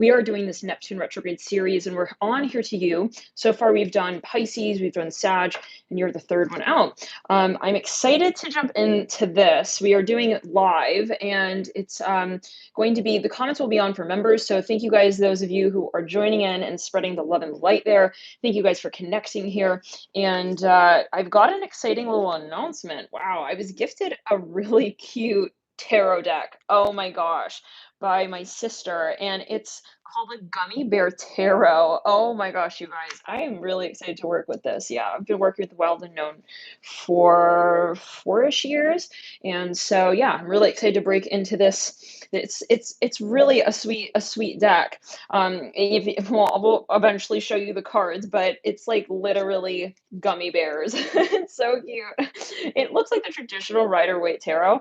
We are doing this Neptune retrograde series, and we're on here to you. So far, we've done Pisces, we've done Sag, and you're the third one out. I'm excited to jump into this. We are doing it live, and it's going to be, the comments will be on for members. So thank you guys, those of you who are joining in and spreading the love and light there. Thank you guys for connecting here. And I've got an exciting little announcement. Wow, I was gifted a really cute tarot deck. Oh my gosh, by my sister, and it's called a Gummy Bear Tarot. Oh my gosh, you guys, I am really excited to work with this. Yeah, I've been working with the Wild Unknown for 4-ish years, and so yeah, I'm really excited to break into this. It's really a sweet deck. Well, we'll eventually show you the cards, but it's like literally gummy bears. It's so cute. It looks like the traditional Rider-Waite tarot,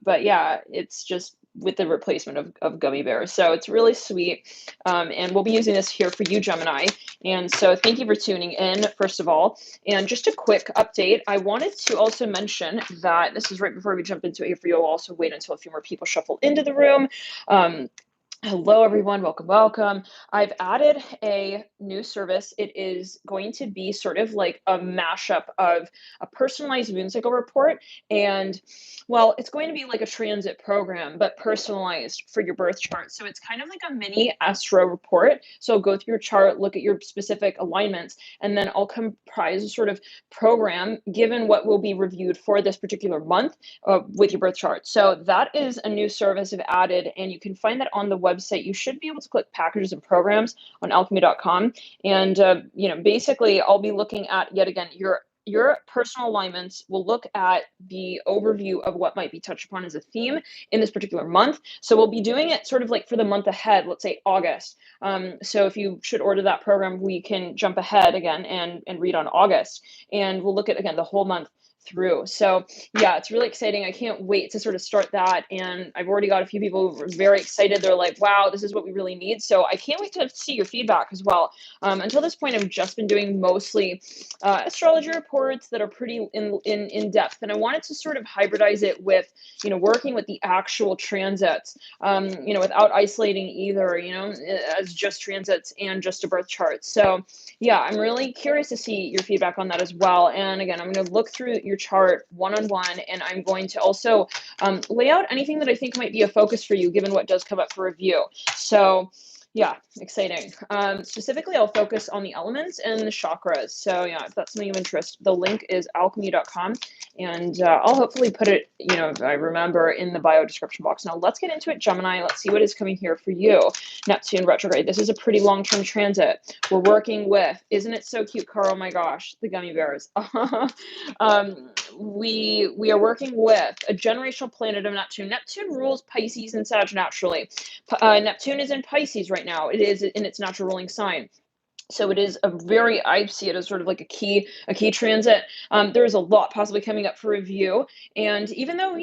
but yeah, it's just with the replacement of gummy bears. So it's really sweet. And we'll be using this here for you, Gemini. And so thank you for tuning in, first of all. And just a quick update, I wanted to also mention that this is right before we jump into it here for you. I'll also wait until a few more people shuffle into the room. Hello, everyone. Welcome, welcome. I've added a new service. It is going to be sort of like a mashup of a personalized moon cycle report and, well, it's going to be like a transit program, but personalized for your birth chart. So it's kind of like a mini astro report. So I'll go through your chart, look at your specific alignments, and then I'll comprise a sort of program given what will be reviewed for this particular month with your birth chart. So that is a new service I've added, and you can find that on the website. You should be able to click packages and programs on alchemy.com. And, basically I'll be looking at, yet again, your personal alignments. Will look at the overview of what might be touched upon as a theme in this particular month. So we'll be doing it sort of like for the month ahead, let's say August. So if you should order that program, we can jump ahead again and read on August. And we'll look at, again, the whole month through. So yeah, it's really exciting. I can't wait to sort of start that. And I've already got a few people who are very excited. They're like, wow, this is what we really need. So I can't wait to see your feedback as well. Until this point, I've just been doing mostly astrology reports that are pretty in depth. And I wanted to sort of hybridize it with, working with the actual transits, without isolating either, as just transits and just a birth chart. So yeah, I'm really curious to see your feedback on that as well. And again, I'm going to look through your chart one-on-one, and I'm going to also lay out anything that I think might be a focus for you, given what does come up for review. So yeah, exciting. Specifically, I'll focus on the elements and the chakras. So yeah, if that's something of interest, the link is alchemy.com, and I'll hopefully put it, if I remember, in the bio description box. Now let's get into it, Gemini. Let's see what is coming here for you. Neptune retrograde. This is a pretty long-term transit. We're working with, isn't it so cute, Carl? Oh my gosh, the gummy bears. We are working with a generational planet of Neptune. Neptune rules Pisces and Sag naturally. Neptune is in Pisces right now. It is in its natural ruling sign. So it is I see it as sort of like a key transit. There is a lot possibly coming up for review. And even though,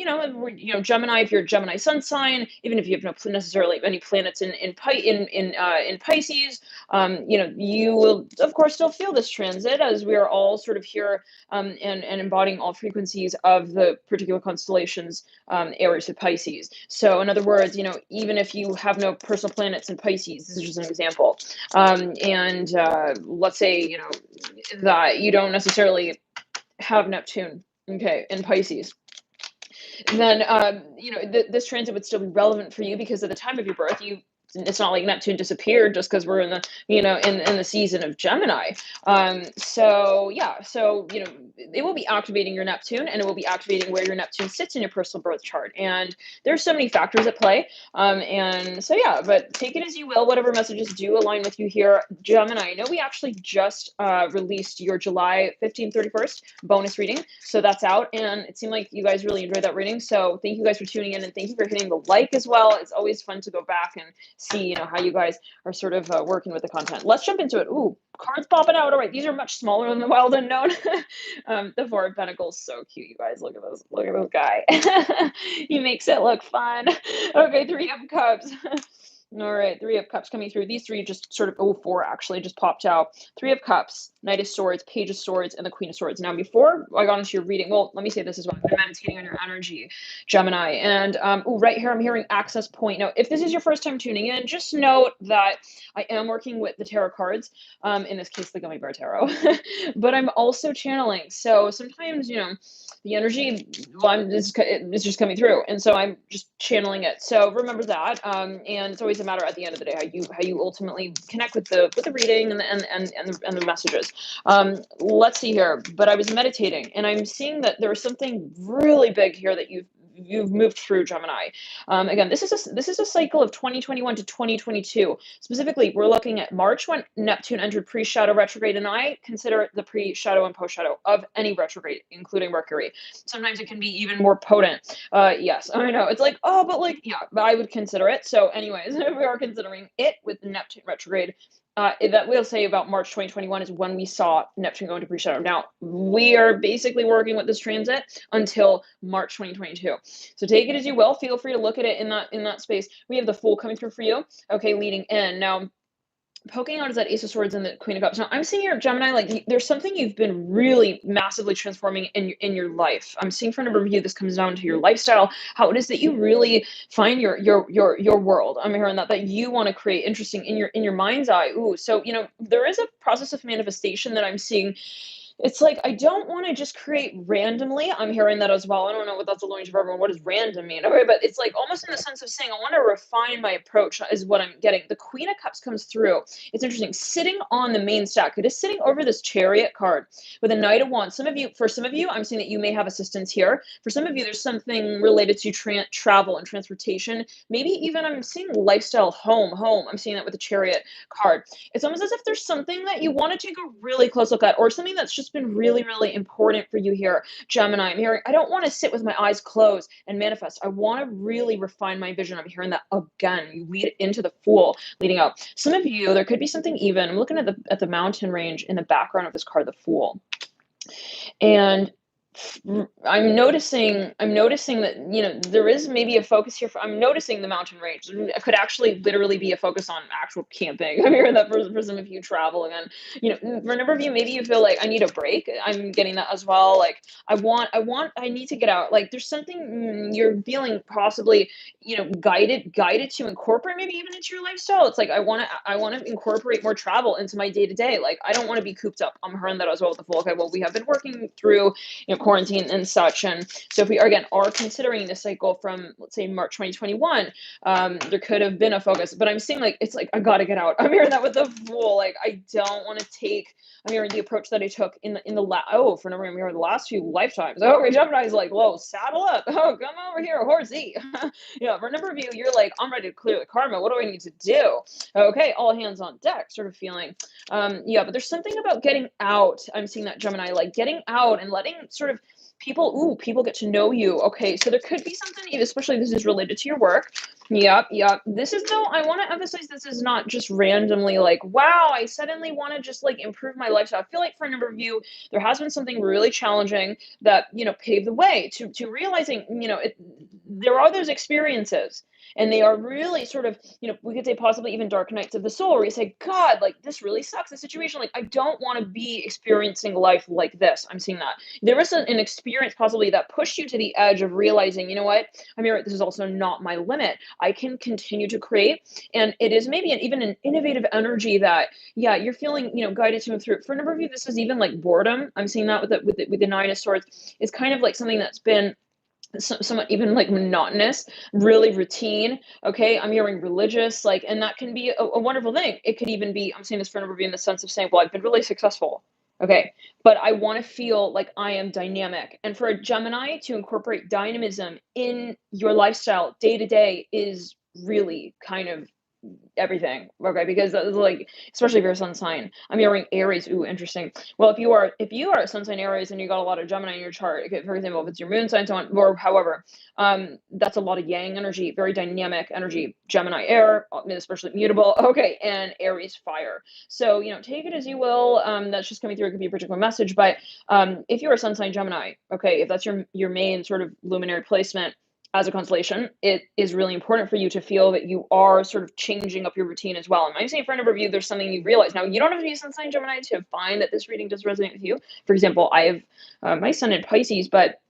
Gemini, if you're a Gemini sun sign, even if you have no necessarily any planets in Pisces, you will of course still feel this transit, as we are all sort of here and embodying all frequencies of the particular constellations, Aries to Pisces. So in other words, even if you have no personal planets in Pisces, this is just an example. And let's say, that you don't necessarily have Neptune, okay, in Pisces, then, this transit would still be relevant for you because at the time of your birth, it's not like Neptune disappeared just because we're in the, in the season of Gemini. So it will be activating your Neptune, and it will be activating where your Neptune sits in your personal birth chart. And there's so many factors at play. And so, yeah, but take it as you will, whatever messages do align with you here. Gemini, I know we actually just released your July 15th, 31st bonus reading. So that's out. And it seemed like you guys really enjoyed that reading. So thank you guys for tuning in, and thank you for hitting the like as well. It's always fun to go back and see, how you guys are sort of working with the content. Let's jump into it. Ooh, cards popping out. All right, these are much smaller than the Wild Unknown. The Four of Pentacles, so cute, you guys. Look at this. Look at this guy. He makes it look fun. Okay, Three of Cups. All right, Three of Cups coming through. These three just sort of, oh, four actually just popped out. Three of Cups, Knight of Swords, Page of Swords, and the Queen of Swords. Now, before I got into your reading, well, let me say this as well. I've been meditating on your energy, Gemini. And oh, right here, I'm hearing access point. Now, if this is your first time tuning in, just note that I am working with the tarot cards, in this case, the Gummy Bear Tarot, but I'm also channeling. So sometimes, the energy, well, it's just coming through, and so I'm just channeling it. So remember that, and it's always a matter at the end of the day how you ultimately connect with the reading and the messages. Let's see here. But I was meditating, and I'm seeing that there's something really big here that you've moved through, Gemini. Again, this is a cycle of 2021 to 2022. Specifically, we're looking at March when Neptune entered pre-shadow retrograde, and I consider it the pre-shadow and post-shadow of any retrograde, including Mercury. Sometimes it can be even more potent. Yes, I know. It's like, oh, but like, yeah, but I would consider it. So, anyways, we are considering it with Neptune retrograde. That we'll say about March 2021 is when we saw Neptune go into pre-shadow. Now, we are basically working with this transit until March 2022. So take it as you will. Feel free to look at it in that space. We have the Fool coming through for you. Okay, leading in. Now, poking out is that Ace of Swords and the Queen of Cups. Now, I'm seeing here, Gemini, like there's something you've been really massively transforming in your life. I'm seeing for a number of you, this comes down to your lifestyle, how it is that you really find your world. I'm hearing that you want to create interesting in your mind's eye. Ooh, so there is a process of manifestation that I'm seeing. It's like I don't want to just create randomly. I'm hearing that as well. I don't know what that's alluding to for everyone. What does random mean? Okay, but it's like almost in the sense of saying I want to refine my approach is what I'm getting. The Queen of Cups comes through. It's interesting. Sitting on the main stack, it is sitting over this Chariot card with a Knight of Wands. For some of you, I'm seeing that you may have assistance here. For some of you, there's something related to travel and transportation. Maybe even I'm seeing lifestyle, home. I'm seeing that with the Chariot card. It's almost as if there's something that you want to take a really close look at, or something that's just been really, really important for you here, Gemini. I'm hearing, I don't want to sit with my eyes closed and manifest. I want to really refine my vision. I'm hearing that again. You lead into the Fool leading out. Some of you, there could be something even. I'm looking at the mountain range in the background of this card, the Fool. And I'm noticing that there is maybe a focus here. I'm noticing the mountain range. It could actually literally be a focus on actual camping. I'm hearing that for some of you travel again. For a number of you, maybe you feel like I need a break. I'm getting that as well. Like I need to get out. Like there's something you're feeling possibly, guided to incorporate maybe even into your lifestyle. It's like I want to incorporate more travel into my day to day. Like I don't want to be cooped up. I'm hearing that as well with the Fool. Okay, well we have been working through quarantine and such. And so if we are considering this cycle from, let's say, March 2021, there could have been a focus, but I'm seeing like, it's like, I got to get out. I'm hearing that with the Fool. Like, I don't want to take, I'm hearing the approach that I took for a number of the last few lifetimes. Oh, Gemini's like, whoa, saddle up. Oh, come over here, horsey. For a number of you, you're like, I'm ready to clear the karma. What do I need to do? Okay, all hands on deck sort of feeling. But there's something about getting out. I'm seeing that, Gemini, like getting out and letting sort of people get to know you. Okay, so there could be something, especially this is related to your work. Yep. This is, though, I want to emphasize this is not just randomly like, wow, I suddenly want to just like improve my lifestyle. I feel like for a number of you, there has been something really challenging that, paved the way to realizing, there are those experiences. And they are really sort of, we could say possibly even dark nights of the soul, where you say, God, like this really sucks, the situation. Like, I don't want to be experiencing life like this. I'm seeing that. There was an experience possibly that pushed you to the edge of realizing, you know what, I mean, this is also not my limit. I can continue to create. And it is maybe even an innovative energy that, you're feeling, guided to move through. For a number of you, this is even like boredom. I'm seeing that with the Nine of Swords. It's kind of like something that's been somewhat even like monotonous, really routine. Okay, I'm hearing religious, like, and that can be a wonderful thing. It could even be, I'm seeing this for a number of you in the sense of saying, well, I've been really successful. Okay, but I want to feel like I am dynamic. And for a Gemini to incorporate dynamism in your lifestyle day to day is really kind of everything. Okay, because like, especially if you're a sun sign. I'm hearing Aries. Ooh, interesting. Well, if you are a sun sign Aries and you got a lot of Gemini in your chart, okay, for example, if it's your moon sign, so on, or however, that's a lot of yang energy, very dynamic energy. Gemini air, especially mutable. Okay, and Aries fire. So take it as you will. That's just coming through. It could be a particular message, but if you're a sun sign Gemini, okay, if that's your main sort of luminary placement, as a constellation, it is really important for you to feel that you are sort of changing up your routine as well. And I'm saying for a number of you, there's something you realize. Now, you don't have to be sun sign Gemini to find that this reading does resonate with you. For example, I have my sun in Pisces, but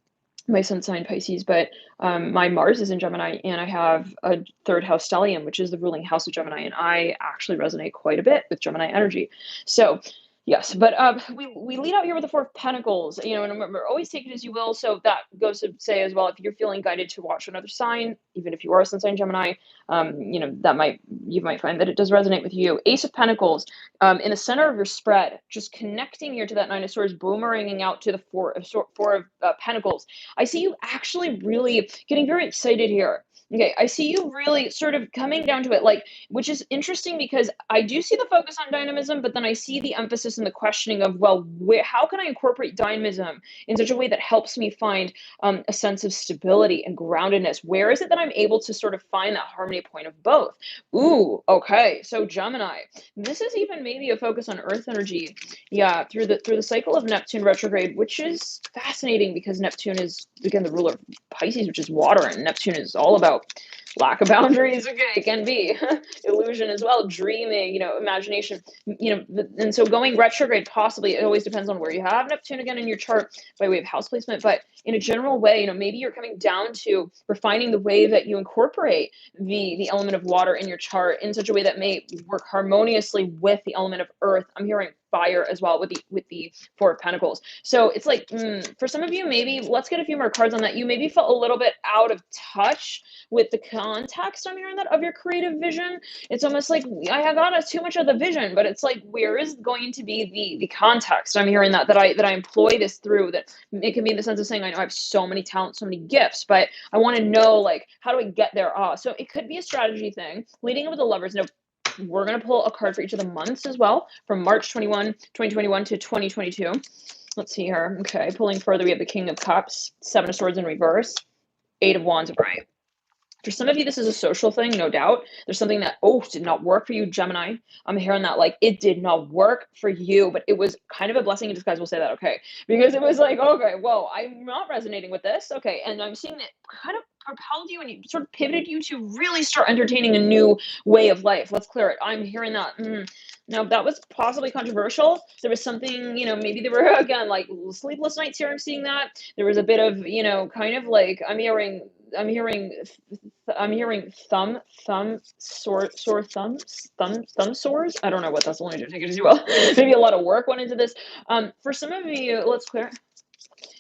my sun sign Pisces, but my Mars is in Gemini, and I have a third house stellium, which is the ruling house of Gemini, and I actually resonate quite a bit with Gemini energy. So, yes, but we lead out here with the Four of Pentacles, you know, and remember, always take it as you will. So that goes to say as well, if you're feeling guided to watch another sign, even if you are a sun sign Gemini, you know, you might find that it does resonate with you. Ace of Pentacles, in the center of your spread, just connecting here to that Nine of Swords, boomeranging out to the Four of Pentacles. I see you actually really getting very excited here. Okay, I see you really sort of coming down to it, like, which is interesting because I do see the focus on dynamism, but then I see the emphasis in the questioning of, well, how can I incorporate dynamism in such a way that helps me find a sense of stability and groundedness? Where is it that I'm able to sort of find that harmony point of both? Ooh, okay, so Gemini, this is even maybe a focus on Earth energy, yeah, through the cycle of Neptune retrograde, which is fascinating because Neptune is again the ruler of Pisces, which is water, and Neptune is all about lack of boundaries. Okay, it can be illusion as well, dreaming, you know, imagination, you know, and so going retrograde possibly, it always depends on where you have Neptune again in your chart by way of house placement, but in a general way, you know, maybe you're coming down to refining the way that you incorporate the element of water in your chart in such a way that may work harmoniously with the element of earth. I'm hearing fire as well with the Four of Pentacles. So it's like, for some of you, maybe let's get a few more cards on that. You maybe felt a little bit out of touch with the context, I'm hearing that, of your creative vision. It's almost like I have got us too much of the vision, but it's like, where is going to be the context? I'm hearing that I employ this through, that it can be in the sense of saying, I know I have so many talents, so many gifts, but I want to know, like, how do I get there? So it could be a strategy thing leading up with the Lovers. Now, we're going to pull a card for each of the months as well, from March 2021 to 2022. Let's see here. Okay, pulling further, we have the King of Cups, Seven of Swords in reverse, Eight of Wands upright. For some of you, this is a social thing, no doubt. There's something that, did not work for you, Gemini. I'm hearing that, like, it did not work for you, but it was kind of a blessing in disguise. We'll say that, okay? Because it was like, okay, whoa, I'm not resonating with this. Okay, and I'm seeing that kind of propelled you and you sort of pivoted you to really start entertaining a new way of life. Let's clear it. I'm hearing that. Now, that was possibly controversial. There was something, you know, maybe there were, again, like sleepless nights here. I'm seeing that. There was a bit of, you know, kind of like, I'm hearing sore thumb sores. I don't know what that's. Let me take it as well. Maybe a lot of work went into this. For some of you, let's clear.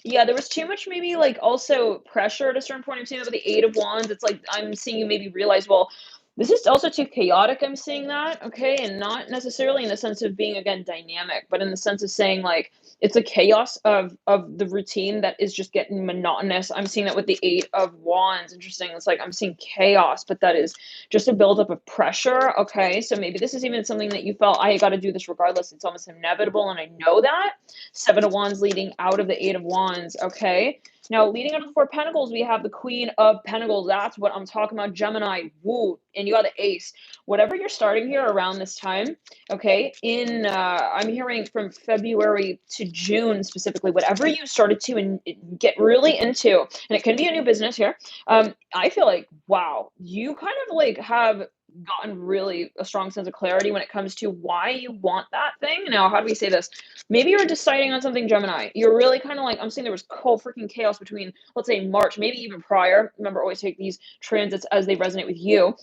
Yeah, there was too much, maybe like also pressure at a certain point. I'm seeing that with the Eight of Wands. It's like I'm seeing you maybe realize, well, this is also too chaotic. I'm seeing that, okay, and not necessarily in the sense of being again dynamic, but in the sense of saying like it's a chaos of the routine that is just getting monotonous. I'm seeing that with the Eight of Wands. Interesting. It's like I'm seeing chaos, but that is just a buildup of pressure. Okay, so maybe this is even something that you felt I got to do this regardless. It's almost inevitable, and I know that. Seven of Wands leading out of the Eight of Wands. Okay. Now, leading up to the Four of Pentacles, we have the Queen of Pentacles. That's what I'm talking about, Gemini. Woo. And you got the Ace. Whatever you're starting here around this time, okay, I'm hearing from February to June specifically, whatever you started to get really into, and it can be a new business here. I feel like, wow, you kind of like have gotten really a strong sense of clarity when it comes to why you want that thing. Now, how do we say this? Maybe you're deciding on something, Gemini. You're really kind of like, I'm saying there was cold freaking chaos between, let's say, March, maybe even prior. Remember, always take these transits as they resonate with you.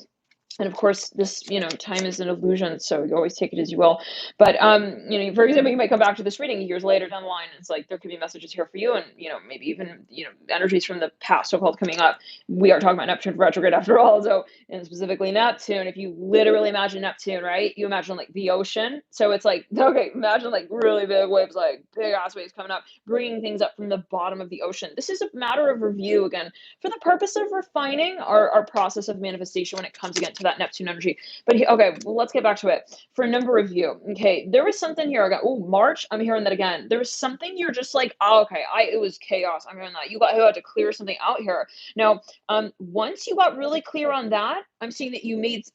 And of course, this, you know, time is an illusion, so you always take it as you will. But, you know, for example, you might come back to this reading years later down the line, and it's like there could be messages here for you, and, you know, maybe even, you know, energies from the past so-called coming up. We are talking about Neptune retrograde after all, so, and specifically Neptune. If you literally imagine Neptune, right, you imagine like the ocean. So it's like, okay, imagine like really big waves, like big ass waves coming up, bringing things up from the bottom of the ocean. This is a matter of review again, for the purpose of refining our process of manifestation when it comes again to that Neptune energy. But okay, well, let's get back to it. For a number of you, okay, there was something here. I got, oh, March. I'm hearing that again. There was something you're just like, oh, okay, it was chaos. I'm hearing that. You had to clear something out here. Now, once you got really clear on that, I'm seeing that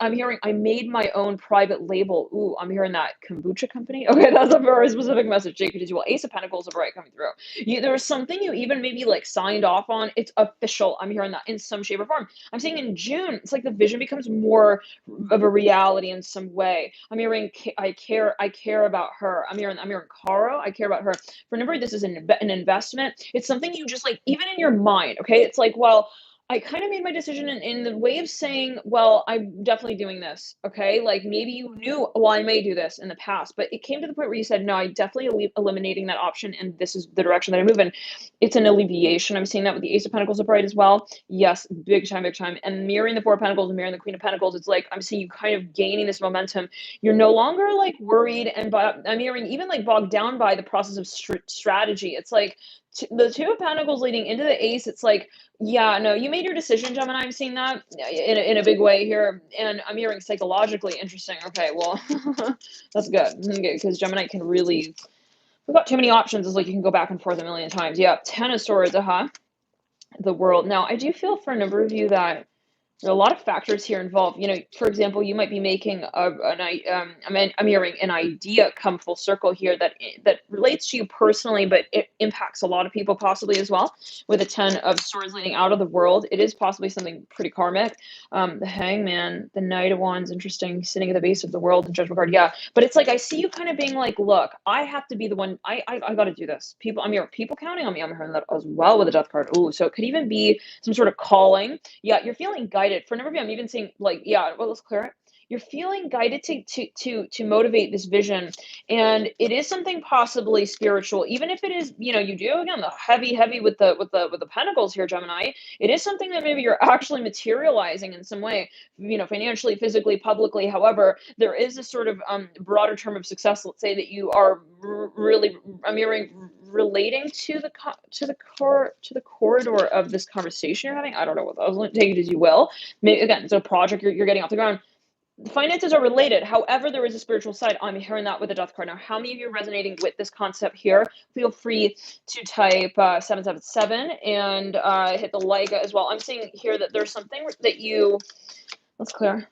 I'm hearing, I made my own private label. Ooh, I'm hearing that kombucha company. Okay, that's a very specific message, Jake, because you will Ace of Pentacles of right coming through. There was something you even maybe like signed off on. It's official. I'm hearing that in some shape or form. I'm saying in June, it's like the vision becomes more of a reality in some way. I'm hearing I care about her. I'm hearing Caro. I care about her. For number, this is an investment. It's something you just like, even in your mind. Okay, it's like, well, I kind of made my decision in the way of saying, well, I'm definitely doing this. Okay. Like maybe you knew, well, I may do this in the past, but it came to the point where you said, no, I definitely eliminating that option. And this is the direction that I move in. It's an alleviation. I'm seeing that with the Ace of Pentacles upright as well. Yes. Big time, big time. And mirroring the Four of Pentacles and mirroring the Queen of Pentacles. It's like, I'm seeing you kind of gaining this momentum. You're no longer like worried. And I'm hearing even like bogged down by the process of strategy. It's like the Two of Pentacles leading into the Ace. It's like, yeah, no, you made your decision, Gemini. I'm seeing that in a big way here. And I'm hearing psychologically interesting. Okay, well, that's good. Okay, because Gemini can really, we've got too many options. It's like you can go back and forth a million times. Yeah, Ten of Swords, the world. Now, I do feel for a number of you that there are a lot of factors here involved. For example, you might be making I'm hearing an idea come full circle here that relates to you personally, but it impacts a lot of people possibly as well. With a Ten of Swords leading out of the world, it is possibly something pretty karmic. The Hangman, the Knight of Wands, interesting, sitting at the base of the world, the Judgment card. Yeah, but it's like I see you kind of being like, look, I have to be the one. I got to do this. People counting on me. I'm hearing that as well with the Death card. Ooh, so it could even be some sort of calling. Yeah, you're feeling guided. For a number of you, I'm even seeing like, yeah, well, let's clear it. You're feeling guided to motivate this vision, and it is something possibly spiritual, even if it is, you do again the heavy with the pentacles here, Gemini. It is something that maybe you're actually materializing in some way, financially, physically, publicly. However, there is a sort of broader term of success. Let's say that you are really, I'm hearing relating to the corridor of this conversation you're having. I don't know what I'll take it as you will. Maybe again, it's a project you're getting off the ground. The finances are related. However, there is a spiritual side. I'm hearing that with the Death card. Now, how many of you are resonating with this concept here? Feel free to type 777 and hit the like as well. I'm seeing here that there's something that let's clear.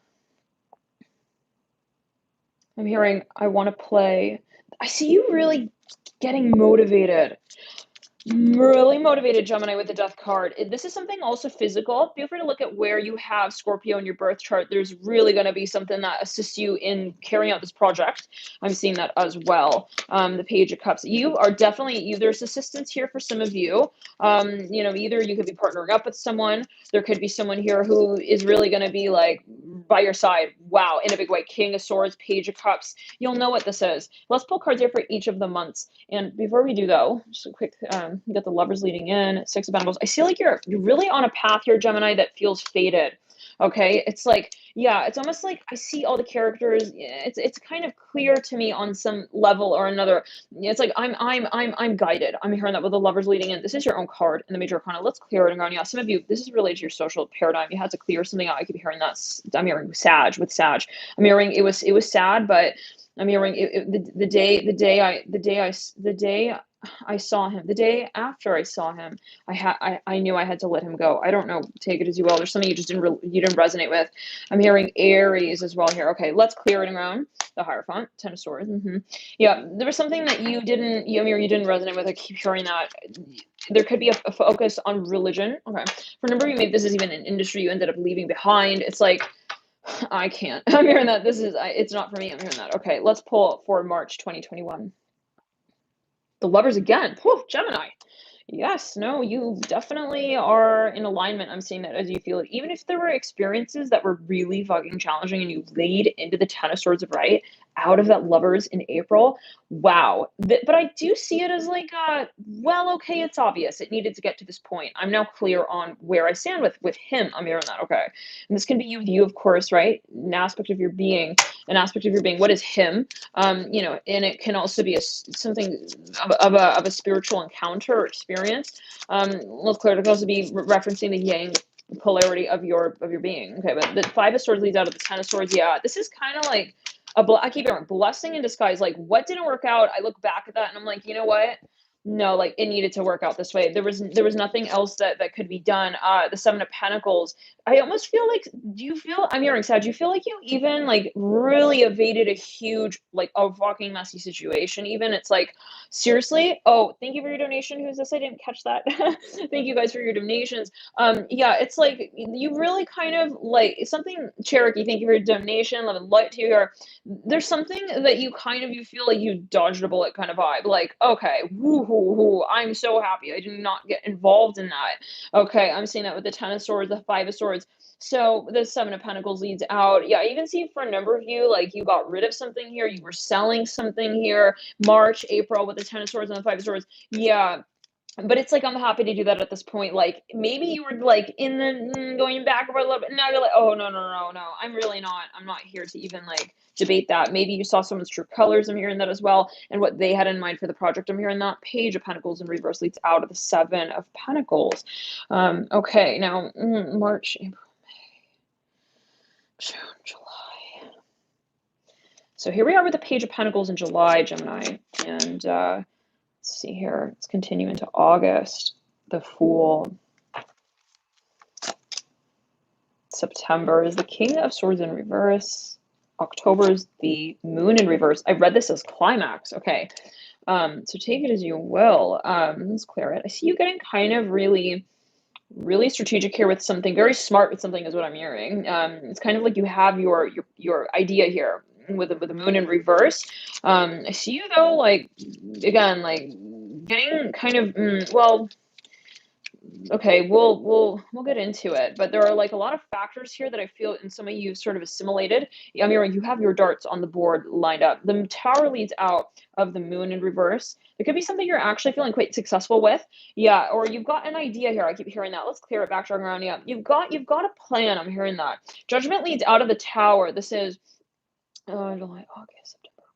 I'm hearing, I want to play. I see you really getting motivated. Really motivated, Gemini, with the Death card. This is something also physical. Feel free to look at where you have Scorpio in your birth chart. There's really going to be something that assists you in carrying out this project. I'm seeing that as well. The Page of Cups. You are definitely, there's assistance here for some of you. Either you could be partnering up with someone. There could be someone here who is really going to be like by your side. Wow, in a big way. King of Swords, Page of Cups. You'll know what this is. Let's pull cards here for each of the months. And before we do, though, just a quick, you got the Lovers leading in, Six of Pentacles. I feel like you're really on a path here, Gemini, that feels fated. Okay, it's like, yeah, it's almost like I see all the characters. It's kind of clear to me on some level or another. It's like I'm guided. I'm hearing that with the Lovers leading in. This is your own card in the Major Arcana. Let's clear it and go on. Yeah, some of you, this is related to your social paradigm. You had to clear something out. I keep hearing that. I'm hearing Sag with Sag. I'm hearing it was sad, but I'm hearing the day I saw him, the day after I saw him, I knew I had to let him go. I don't know, take it as you will. There's something you just didn't resonate with. I'm hearing Aries as well here. Okay, let's clear it around. The Hierophant, Ten of Swords. Yeah, there was something that you didn't resonate with. I keep hearing that. There could be a focus on religion. Okay, for a number of you, maybe this is even an industry you ended up leaving behind. It's like, I can't. I'm hearing that it's not for me. I'm hearing that. Okay, let's pull for March 2021. The Lovers again. Whew, Gemini. Yes, no, you definitely are in alignment. I'm seeing that as you feel it. Even if there were experiences that were really fucking challenging and you laid into the Ten of Swords of right out of that Lovers in April, wow. But I do see it as like, well, okay, it's obvious. It needed to get to this point. I'm now clear on where I stand with him. I'm hearing that, okay. And this can be you, of course, right? An aspect of your being. What is him? And it can also be something of a spiritual encounter or experience. Let's clear. It could also be referencing polarity of your being. Okay, but the Five of Swords leads out of the Ten of Swords. Yeah, this is kind of like I keep going, blessing in disguise. Like, what didn't work out? I look back at that and I'm like, you know what? No, like it needed to work out this way. There was nothing else that could be done. The Seven of Pentacles. I almost feel like, do you feel, I'm hearing sad, do you feel like you even like really evaded a huge, like a fucking messy situation? Even it's like, seriously? Oh, thank you for your donation. Who's this? I didn't catch that. Thank you guys for your donations. Yeah, it's like you really kind of like something, Cherokee, thank you for your donation. Love and light to you here. There's something that you feel like you dodged a bullet kind of vibe. Like, okay, woo hoo hoo, I'm so happy I did not get involved in that. Okay, I'm seeing that with the Ten of Swords, the Five of Swords. So the Seven of Pentacles leads out. Yeah, I even see for a number of you, like you got rid of something here, you were selling something here, March, April with the Ten of Swords and the Five of Swords. Yeah, but it's like I'm happy to do that at this point. Like maybe you were like in the going back over a little bit. Now you're like, oh no. I'm really not. I'm not here to even like debate that. Maybe you saw someone's true colors. I'm hearing that as well, and what they had in mind for the project. I'm hearing that Page of Pentacles in reverse leads out of the Seven of Pentacles. Okay, now March, April, June, July. So here we are with the Page of Pentacles in July, Gemini, and let's see here. Let's continue into August. The Fool. September is the King of Swords in reverse. October is the Moon in reverse. I read this as climax. Okay. So take it as you will. Let's clear it. I see you getting kind of really strategic here with something, very smart with something is what I'm hearing. It's kind of like you have your idea here with the Moon in reverse. I see you though, like again, like getting kind of well. Okay, we'll get into it, but there are like a lot of factors here that I feel in some of you sort of assimilated. I mean, you have your darts on the board lined up. The Tower leads out of the Moon in reverse. It could be something you're actually feeling quite successful with. Yeah, or you've got an idea here. I keep hearing that. Let's clear it back, turn around. Yeah, you've got a plan. I'm hearing that. Judgment leads out of the Tower. This is July, August, September.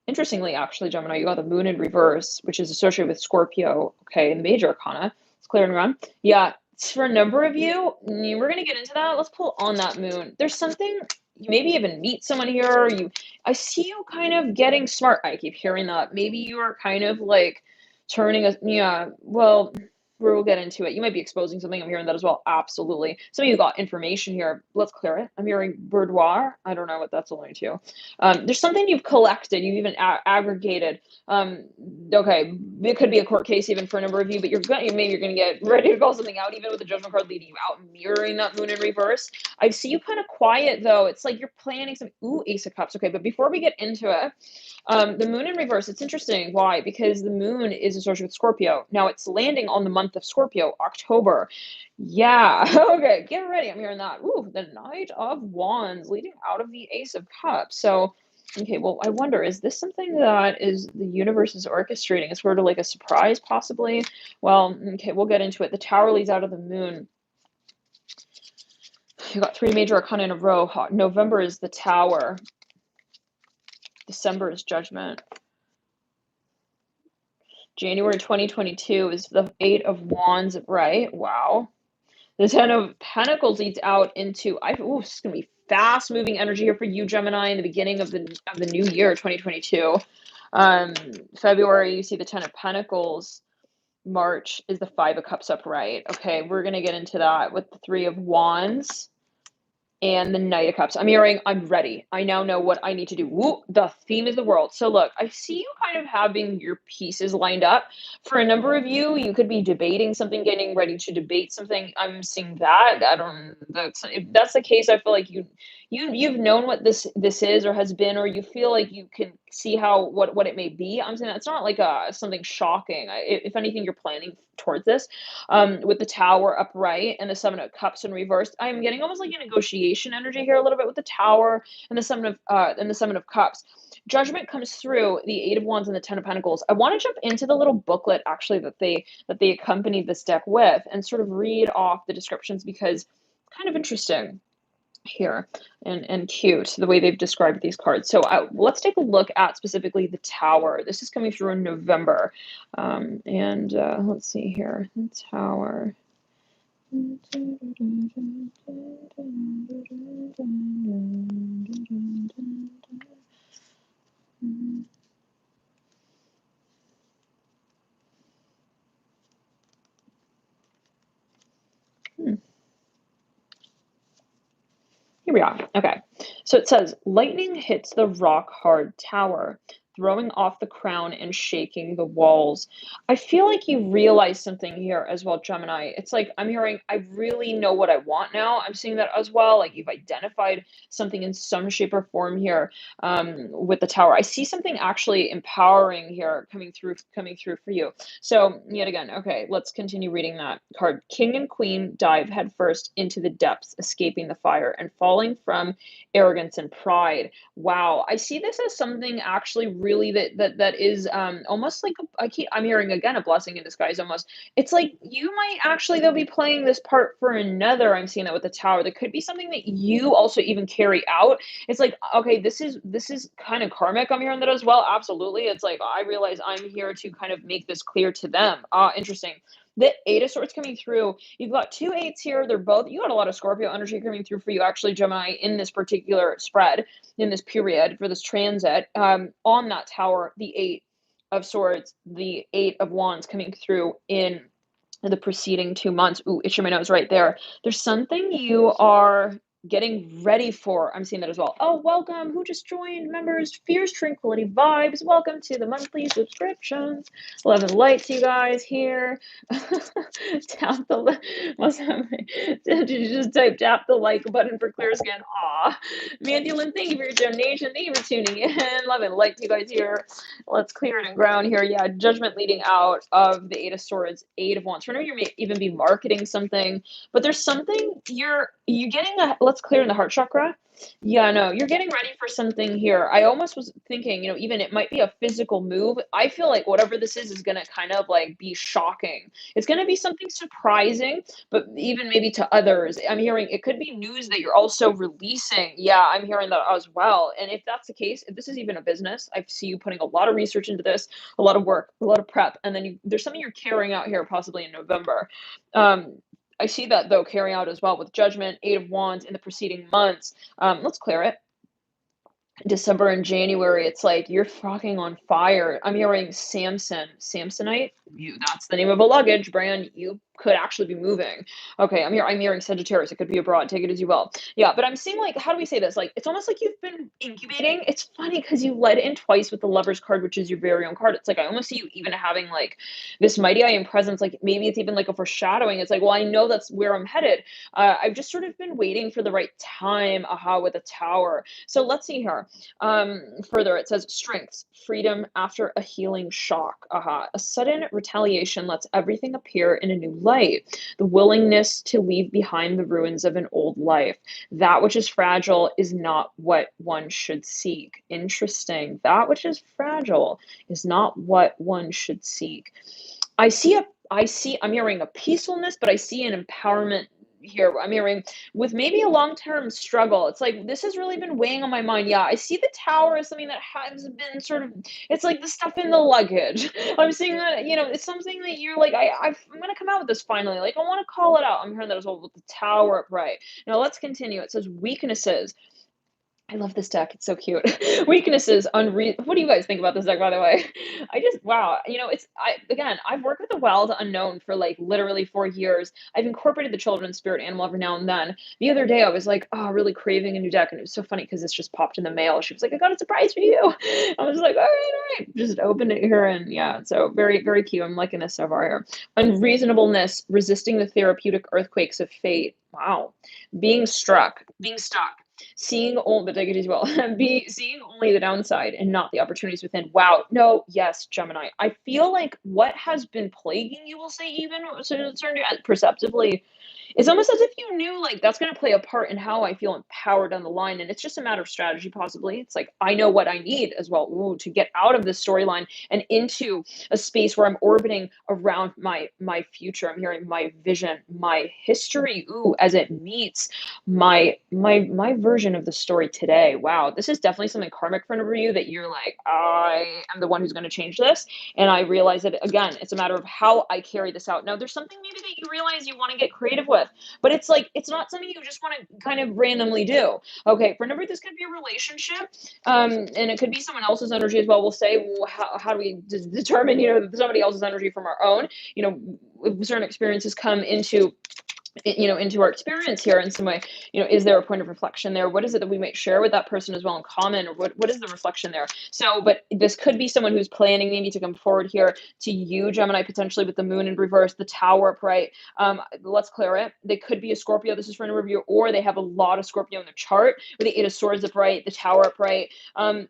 Interestingly, actually, Gemini, you got the Moon in reverse, which is associated with Scorpio. Okay, in the major arcana. Let's clear and run. Yeah, for a number of you, we're gonna get into that. Let's pull on that Moon. There's something. You maybe even meet someone here. I see you kind of getting smart. I keep hearing that. Maybe you are kind of like turning a. Yeah. Well, we'll get into it. You might be exposing something. I'm hearing that as well. Absolutely. Some of you got information here. Let's clear it. I'm hearing boudoir. I don't know what that's alluding to. There's something you've collected. You've even aggregated. Okay, it could be a court case even for a number of you, but maybe you're gonna get ready to call something out, even with the Judgment card leading you out, mirroring that Moon in reverse. I see you kind of quiet though. It's like you're planning some. Ooh, Ace of Cups. Okay, but before we get into it, the Moon in reverse. It's interesting. Why? Because the Moon is associated with Scorpio. Now it's landing on the month of Scorpio, October. Yeah. Okay, get ready. I'm hearing that. Ooh, the Knight of Wands leading out of the Ace of Cups. So. Okay, well, I wonder, is this something that is the universe is orchestrating? It's sort of like a surprise, possibly? Well, okay, we'll get into it. The Tower leads out of the Moon. You got 3 major arcana in a row. November is the Tower. December is Judgment. January 2022 is the 8 of Wands, right? Wow. The Ten of Pentacles leads out into, this is going to be fast-moving energy here for you, Gemini, in the beginning of the new year, 2022. February, you see the Ten of Pentacles. March is the Five of Cups upright. Okay, we're going to get into that with the Three of Wands and the Knight of Cups. I'm hearing, I'm ready. I now know what I need to do. Woo, the theme is the world. So look, I see you kind of having your pieces lined up. For a number of you, you could be debating something, getting ready to debate something. I'm seeing that. If that's the case, I feel like you've known what this is or has been, or you feel like you can see what it may be. I'm saying that's not like something shocking. If anything, you're planning towards this. With the Tower upright and the Seven of Cups in reverse, I'm getting almost like a negotiation energy here a little bit with the Tower and the Seven of Cups. Judgment comes through the Eight of Wands and the Ten of Pentacles. I want to jump into the little booklet actually that they accompanied this deck with and sort of read off the descriptions because it's kind of interesting here and cute the way they've described these cards. So let's take a look at specifically the Tower. This is coming through in November. Let's see here. The Tower. Here we are. Okay. So it says lightning hits the rock hard tower, throwing off the crown and shaking the walls. I feel like you realize something here as well, Gemini. It's like I'm hearing, I really know what I want now. I'm seeing that as well. Like you've identified something in some shape or form here with the tower. I see something actually empowering here coming through for you. So, yet again, okay, let's continue reading that card. King and queen dive headfirst into the depths, escaping the fire and falling from arrogance and pride. Wow, I see this as something actually really that is almost like I'm hearing again a blessing in disguise almost. It's like you might actually they'll be playing this part for another. I'm seeing that with the tower. There could be something that you also even carry out. It's like, okay, this is kind of karmic. I'm hearing that as well. Absolutely. It's like I realize I'm here to kind of make this clear to them. Interesting. The Eight of Swords coming through. You've got two eights here. They're both, you got a lot of Scorpio energy coming through for you, actually, Gemini, in this particular spread, in this period, for this transit. On that tower, the Eight of Swords, the Eight of Wands coming through in the preceding 2 months. Ooh, itching my nose right there. There's something you are getting ready for. I'm seeing that as well. Oh, welcome. Who just joined? Members, Fierce Tranquility Vibes. Welcome to the monthly subscriptions. Love and lights, you guys here. Tap the did you just tap the like button for clear skin? Aw. Mandolin, thank you for your donation. Thank you for tuning in. Love and lights, you guys here. Let's clear it and ground here. Yeah, judgment leading out of the Eight of Swords, Eight of Wands. For now, you may even be marketing something, but there's something you're getting a let's clear in the heart chakra. Yeah, no, you're getting ready for something here. I almost was thinking, even it might be a physical move. I feel like whatever this is gonna kind of like be shocking. It's gonna be something surprising, but even maybe to others. I'm hearing it could be news that you're also releasing. Yeah, I'm hearing that as well. And if that's the case, if this is even a business, I see you putting a lot of research into this, a lot of work, a lot of prep, and then there's something you're carrying out here possibly in November. Um, I see that though carrying out as well with Judgment, Eight of Wands in the preceding months. Let's clear it. December and January, it's like you're fucking on fire. I'm hearing Samsonite. That's the name of a luggage brand. You could actually be moving. Okay, I'm hearing Sagittarius. It could be abroad. Take it as you will. Yeah, but I'm seeing like, how do we say this? Like, it's almost like you've been incubating. It's funny because you led in twice with the Lover's card, which is your very own card. It's like I almost see you even having like this mighty eye and presence. Like maybe it's even like a foreshadowing. It's like, well, I know that's where I'm headed. I've just sort of been waiting for the right time. Aha, with a tower. So let's see here. Further, it says strengths, freedom after a healing shock. Aha. A sudden retaliation lets everything appear in a new light. The willingness to leave behind the ruins of an old life. That which is fragile is not what one should seek. Interesting. That which is fragile is not what one should seek. I'm hearing a peacefulness, but I see an empowerment here. I'm hearing with maybe a long-term struggle. It's like this has really been weighing on my mind. Yeah, I see the tower as something that has been sort of it's like the stuff in the luggage. I'm seeing that, it's something that you're like, I'm gonna come out with this finally. Like I want to call it out. I'm hearing that as well with the tower upright. Now let's continue. It says weaknesses. I love this deck. It's so cute. Weaknesses, what do you guys think about this deck, by the way? Wow. I've worked with the wild unknown for like literally 4 years. I've incorporated the children's spirit animal every now and then. The other day, I was like, oh, really craving a new deck. And it was so funny because this just popped in the mail. She was like, I got a surprise for you. I was like, all right. Just opened it here. And yeah, so very, very cute. I'm liking this so far here. Unreasonableness, resisting the therapeutic earthquakes of fate. Wow. Being stuck. Seeing only the negative as well. Seeing only the downside and not the opportunities within. Wow. No, yes, Gemini. I feel like what has been plaguing you, will say, even perceptively, it's almost as if you knew like that's going to play a part in how I feel empowered down the line. And it's just a matter of strategy, possibly. It's like I know what I need as well, to get out of this storyline and into a space where I'm orbiting around my future. I'm hearing my vision, my history, as it meets my version of the story today. Wow, this is definitely something karmic for you that you're like, I am the one who's going to change this. And I realize that again, it's a matter of how I carry this out. Now, there's something maybe that you realize you want to get creative with. with. But it's like, it's not something you just want to kind of randomly do. Okay, for a number, this could be a relationship, and it could be someone else's energy as well. We'll say, well, how do we determine, somebody else's energy from our own? You know, certain experiences come into our experience here in some way. Is there a point of reflection there? What is it that we might share with that person as well in common, or what is the reflection there? So, but this could be someone who's planning maybe to come forward here to you, Gemini, potentially with the moon in reverse, the tower upright. Let's clear it. They could be a Scorpio. This is for a review, or they have a lot of Scorpio in the chart with the Eight of Swords upright, the tower upright.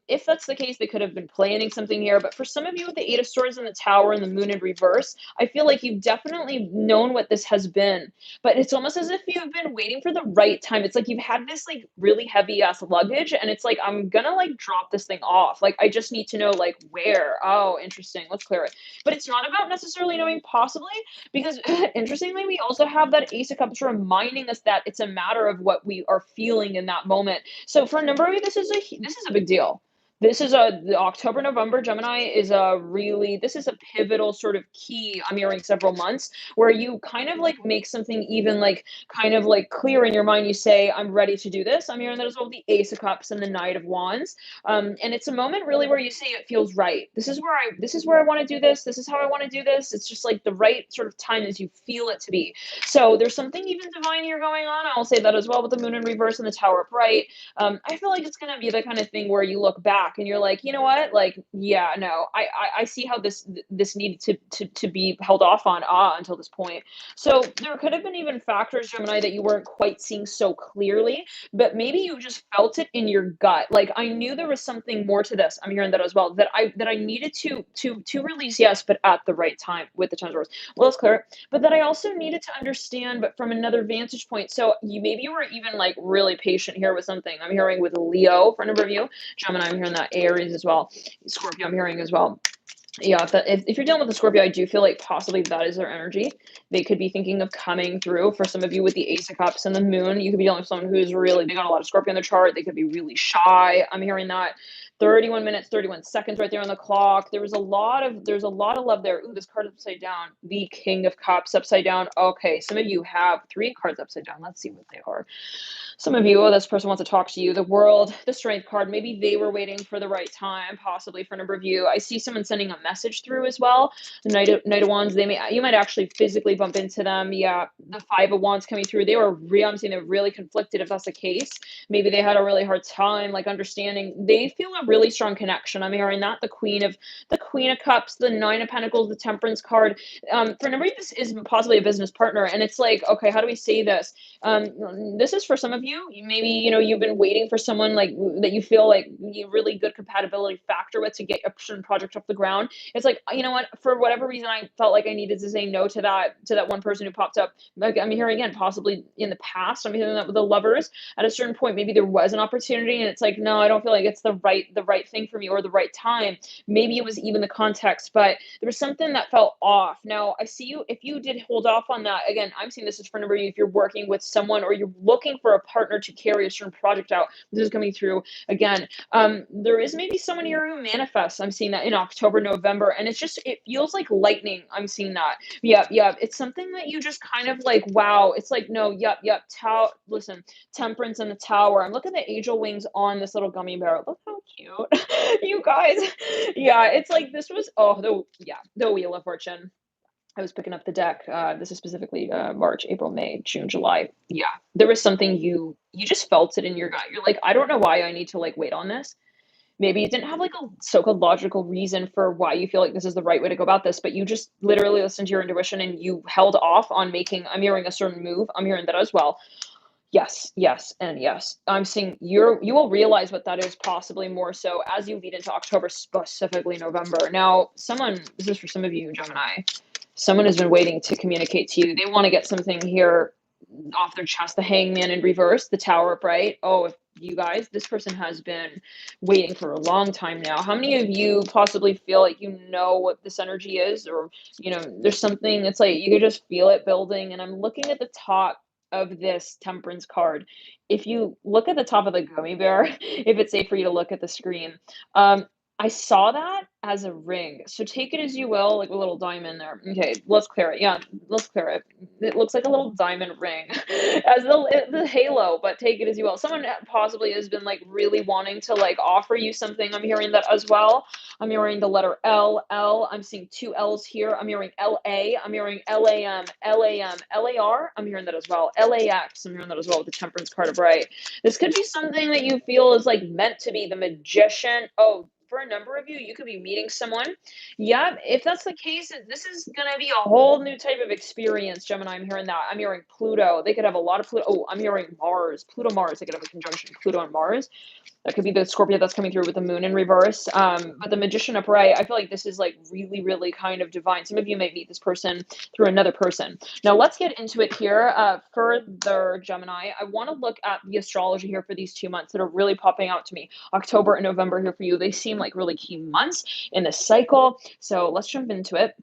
If that's the case, they could have been planning something here. But for some of you with the Eight of Swords and the tower and the moon in reverse, I feel like you've definitely known what this has been, but it's almost as if you've been waiting for the right time. It's like you've had this like really heavy ass luggage, and it's like, I'm gonna like drop this thing off. Like, I just need to know like where. Oh, interesting. Let's clear it. But it's not about necessarily knowing, possibly, because interestingly, we also have that Ace of Cups reminding us that it's a matter of what we are feeling in that moment. So for a number of you, this is a big deal. This is the October, November, Gemini is this is a pivotal sort of key. I'm hearing several months where you kind of like make something even like kind of like clear in your mind. You say, I'm ready to do this. I'm hearing that as well, the Ace of Cups and the Knight of Wands. And it's a moment really where you say it feels right. This is where I want to do this. This is how I want to do this. It's just like the right sort of time as you feel it to be. So there's something even divine here going on. I'll say that as well with the moon in reverse and the tower upright. I feel like it's gonna be the kind of thing where you look back and you're like, you know what? Like, yeah, no, I see how this needed to be held off on until this point. So there could have been even factors, Gemini, that you weren't quite seeing so clearly, but maybe you just felt it in your gut. Like, I knew there was something more to this. I'm hearing that as well. That I needed to release, yes, but at the right time with the Ten of Swords. Well, it's clear. But that I also needed to understand, but from another vantage point. So maybe you were even like really patient here with something. I'm hearing with Leo for a number of you. Gemini, I'm hearing that. Aries as well. Scorpio, I'm hearing as well. Yeah, if you're dealing with a Scorpio, I do feel like possibly that is their energy. They could be thinking of coming through. For some of you with the Ace of Cups and the Moon, you could be dealing with someone who's really, they got a lot of Scorpio in the chart. They could be really shy. I'm hearing that. 31 minutes, 31 seconds right there on the clock. There's a lot of love there. Ooh, this card upside down. The King of Cups upside down. Okay, some of you have three cards upside down. Let's see what they are. Some of you, oh, this person wants to talk to you. The World, the Strength card. Maybe they were waiting for the right time, possibly for a number of you. I see someone sending a message through as well. The Knight of Wands, you might actually physically bump into them. Yeah, the Five of Wands coming through. I'm seeing they're really conflicted if that's the case. Maybe they had a really hard time, like understanding. They feel a really strong connection. I'm hearing that. The Queen of Cups, the Nine of Pentacles, the Temperance card. For a number of you, this is possibly a business partner, and it's like, okay, how do we say this? This is for some of you. Maybe you've been waiting for someone like that you feel like you really good compatibility factor with to get a certain project off the ground. It's like, you know what, for whatever reason, I felt like I needed to say no to that one person who popped up. Like, I'm hearing again, possibly in the past. I'm hearing that with the Lovers. At a certain point, maybe there was an opportunity, and it's like, no, I don't feel like it's the right thing for me or the right time. Maybe it was even the context, but there was something that felt off. Now, I see you. If you did hold off on that, again, I'm seeing this is for a number of you. If you're working with someone or you're looking for a partner to carry a certain project out, this is coming through again. There is maybe someone here who manifests. I'm seeing that in October, November, and it feels like lightning. I'm seeing that. Yep. It's something that you just kind of like, wow. It's like, no, yep. Listen, Temperance and the Tower. I'm looking at the angel wings on this little gummy bear. Look how cute. You guys. Yeah, it's like this was, the Wheel of Fortune. I was picking up the deck. This is specifically March, April, May, June, July. Yeah, there was something you just felt it in your gut. You're like, I don't know why I need to like wait on this. Maybe you didn't have like a so-called logical reason for why you feel like this is the right way to go about this, but you just literally listened to your intuition and you held off on making. I'm hearing a certain move. I'm hearing that as well. Yes, and yes. I'm seeing you will realize what that is possibly more so as you lead into October, specifically November. Now, this is for some of you, Gemini. Someone has been waiting to communicate to you. They want to get something here off their chest. The Hangman in reverse, the Tower upright. Oh, if you guys, this person has been waiting for a long time now. How many of you possibly feel like you know what this energy is, or there's something, it's like you could just feel it building? And I'm looking at the top of this Temperance card. If you look at the top of the gummy bear, if it's safe for you to look at the screen, I saw that as a ring, so take it as you will, like a little diamond there. Okay, let's clear it. Yeah, let's clear it. It looks like a little diamond ring as the halo, but take it as you will. Someone possibly has been like really wanting to like offer you something. I'm hearing that as well. I'm hearing the letter L, L. I'm seeing two L's here. I'm hearing LA. I'm hearing LAM, LAM, LAR. I'm hearing that as well. LAX. I'm hearing that as well with the Temperance card of right. This could be something that you feel is like meant to be the magician. Oh, for a number of you, you could be meeting someone. Yeah, if that's the case, this is going to be a whole new type of experience, Gemini. I'm hearing that. I'm hearing Pluto. They could have a lot of Pluto. Oh, I'm hearing Mars, Pluto, Mars. They could have a conjunction, Pluto and Mars. That could be the Scorpio that's coming through with the moon in reverse. But the magician upright, I feel like this is like really, really kind of divine. Some of you might meet this person through another person. Now let's get into it here. Further, Gemini, I want to look at the astrology here for these 2 months that are really popping out to me. October and November here for you. They seem like really key months in the cycle. So let's jump into it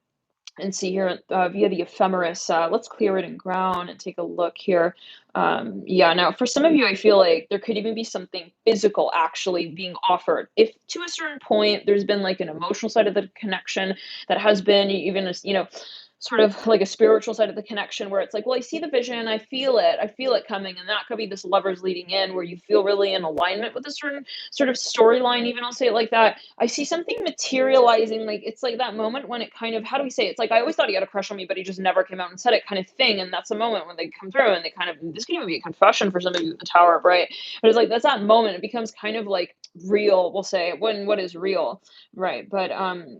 and see here via the ephemeris. Let's clear it and ground and take a look here. Yeah, now for some of you, I feel like there could even be something physical actually being offered. If to a certain point there's been like an emotional side of the connection that has been even, sort of like a spiritual side of the connection where it's like, well, I see the vision, I feel it coming. And that could be this lovers leading in where you feel really in alignment with a certain sort of storyline, even I'll say it like that. I see something materializing, like it's like that moment when it kind of, how do we say it? It's like I always thought he had a crush on me, but he just never came out and said it kind of thing. And that's a moment when they come through and they kind of, this can even be a confession for some of you at the Tower, right? But it's like that's that moment. It becomes kind of like real, we'll say, when what is real. Right. But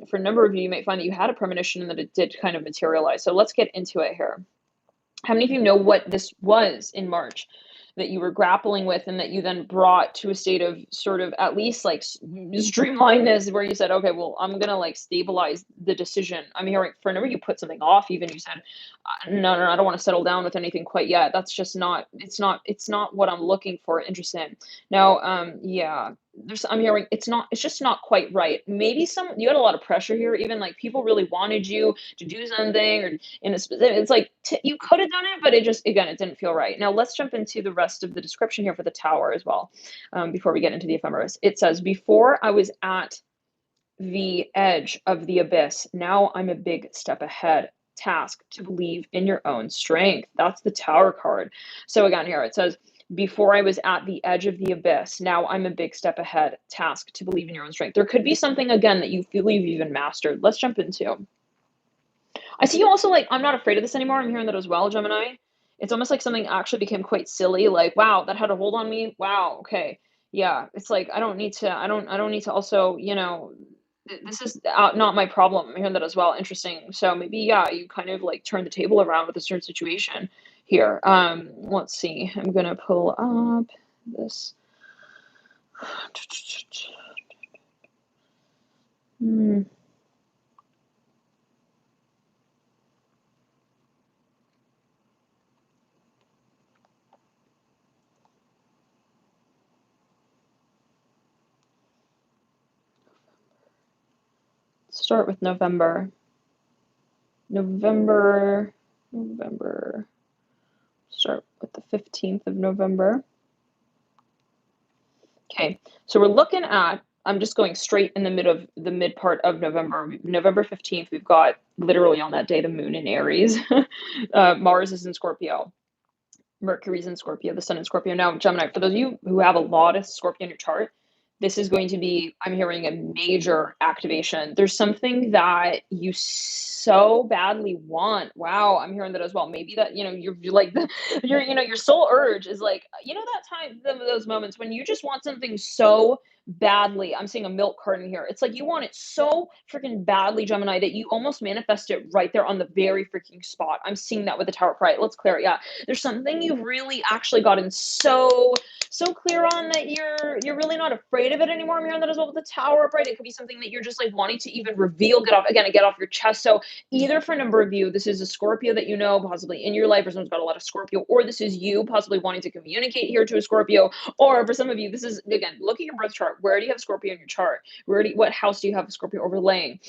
for a number of you, you might find that you had a premonition and that it did kind of materialize. So let's get into it here. How many of you know what this was in March that you were grappling with and that you then brought to a state of sort of at least like streamlinedness where you said, okay, well, I'm going to like stabilize the decision. I'm hearing for a number, you put something off, even you said, no, I don't want to settle down with anything quite yet. That's just not, it's not what I'm looking for, interested. Now, yeah, I'm hearing it's just not quite right. Maybe you had a lot of pressure here, even like people really wanted you to do something or in a specific, it's like you could have done it, but it just, again, it didn't feel right. Now let's jump into the rest of the description here for the Tower as well. Before we get into the ephemeris, it says, before I was at the edge of the abyss, now I'm a big step ahead. Task to believe in your own strength. That's the Tower card. So again, here it says, before I was at the edge of the abyss, now I'm a big step ahead. Task to believe in your own strength. There could be something, again, that you feel you've even mastered. Let's jump into. I see you also like, I'm not afraid of this anymore. I'm hearing that as well, Gemini. It's almost like something actually became quite silly. Like, wow, that had a hold on me. Wow, okay. Yeah, it's like I don't need to also, this is not my problem. I'm hearing that as well. Interesting. So maybe, yeah, you kind of like turn the table around with a certain situation here. Let's see. I'm gonna pull up this. Hmm. Start with November. November. Start with the 15th of November. Okay, so we're looking at, I'm just going straight in the mid part of November. November 15th, we've got literally on that day the moon in Aries. Mars is in Scorpio. Mercury's in Scorpio, the sun in Scorpio. Now, Gemini, for those of you who have a lot of Scorpio in your chart, this is going to be, I'm hearing a major activation. There's something that you so badly want. Wow, I'm hearing that as well. Maybe that, you're like, your soul urge is like, that time, those moments when you just want something so badly. I'm seeing a milk carton here. It's like you want it so freaking badly, Gemini, that you almost manifest it right there on the very freaking spot. I'm seeing that with the Tower Pride. Let's clear it. Yeah, there's something you've really actually gotten so clear on that you're really not afraid of it anymore. I'm hearing that as well with the Tower upright. It could be something that you're just like wanting to even reveal, get off your chest. So either for a number of you, this is a Scorpio that you know, possibly in your life, or someone's got a lot of Scorpio, or this is you possibly wanting to communicate here to a Scorpio, or for some of you, this is, again, look at your birth chart. Where do you have Scorpio in your chart? What house do you have Scorpio overlaying?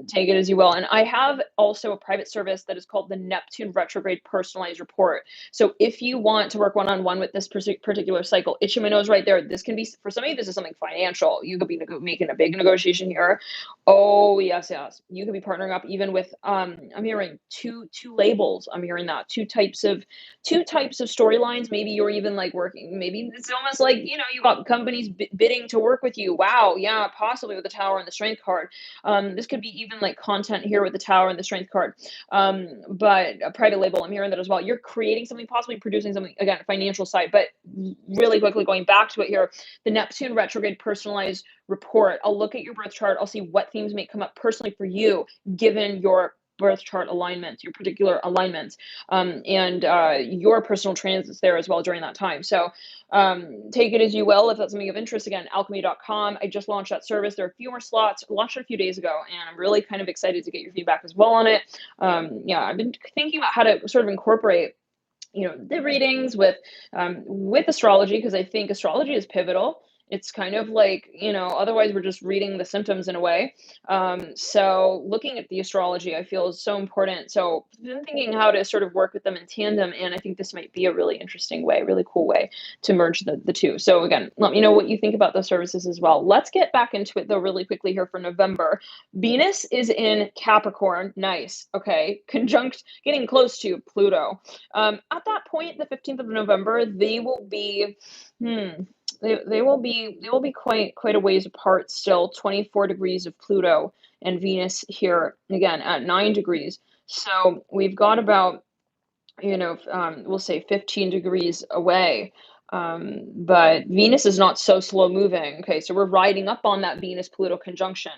Take it as you will. And I have also a private service that is called the Neptune Retrograde Personalized Report. So if you want to work one-on-one with this particular cycle, itch my nose right there. This can be, for some of you, this is something financial. You could be making a big negotiation here. Oh, yes, yes. You could be partnering up even with, I'm hearing two labels. I'm hearing that two types of storylines. Maybe you're even like working, maybe it's almost like, you got companies bidding to work with you. Wow. Yeah, possibly with the Tower and the Strength card. This could be even like content here with the Tower and the Strength card. But a private label, I'm hearing that as well. You're creating something, possibly producing something, again, financial side. But really quickly going back to it here, the Neptune Retrograde Personalized Report. I'll look at your birth chart. I'll see what themes may come up personally for you, given your birth chart alignments, your particular alignments, and your personal transits there as well during that time. So take it as you will. If that's something of interest, again, alchemy.com. I just launched that service. There are a few more slots. I launched it a few days ago, and I'm really kind of excited to get your feedback as well on it. Yeah, I've been thinking about how to sort of incorporate the readings with astrology, because I think astrology is pivotal. It's kind of like, otherwise we're just reading the symptoms in a way. So looking at the astrology, I feel is so important. So I've been thinking how to sort of work with them in tandem. And I think this might be a really interesting way, really cool way to merge the two. So again, let me know what you think about those services as well. Let's get back into it though, really quickly here for November. Venus is in Capricorn. Nice. Okay. Conjunct, getting close to Pluto. At that point, the 15th of November, they will be, they will be quite a ways apart still. 24 degrees of Pluto and Venus here again at 9 degrees. So we've got about, we'll say 15 degrees away. But Venus is not so slow moving. Okay, so we're riding up on that Venus Pluto conjunction.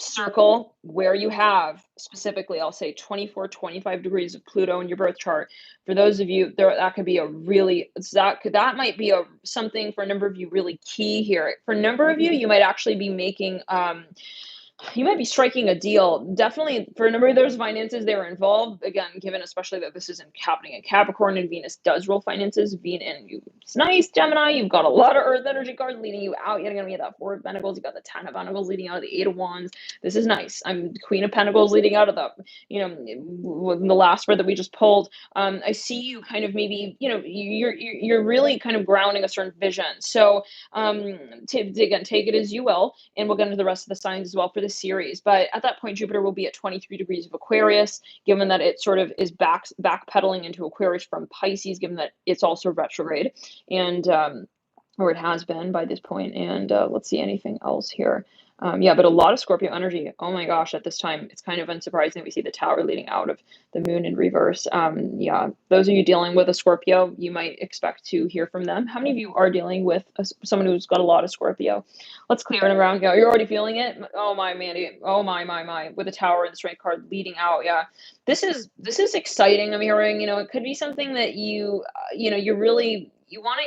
Circle where you have specifically, I'll say 24, 25 degrees of Pluto in your birth chart. For those of you there, that could be that might be something for a number of you really key here. For a number of you, you might actually be making you might be striking a deal. Definitely for a number of those finances, they were involved. Again, given especially that this isn't happening in Capricorn and Venus does rule finances. It's nice, Gemini. You've got a lot of Earth energy cards leading you out. You're going to get that Four of Pentacles. You got the Ten of Pentacles leading out of the Eight of Wands. This is nice. I'm Queen of Pentacles leading out of the, the last spread that we just pulled. I see you kind of maybe, you're really kind of grounding a certain vision. So again, take it as you will, and we'll get into the rest of the signs as well for the series. But at that point, Jupiter will be at 23 degrees of Aquarius, given that it sort of is backpedaling into Aquarius from Pisces, given that it's also retrograde, and or it has been by this point. And let's see anything else here. Yeah, but a lot of Scorpio energy. Oh my gosh, at this time, it's kind of unsurprising. We see the Tower leading out of the moon in reverse. Yeah, those of you dealing with a Scorpio, you might expect to hear from them. How many of you are dealing with someone who's got a lot of Scorpio? Let's clear it around. Go. You're already feeling it? Oh my, Mandy. Oh my. With the Tower and the Strength card leading out. Yeah, this is exciting. I'm hearing, it could be something that you really, you want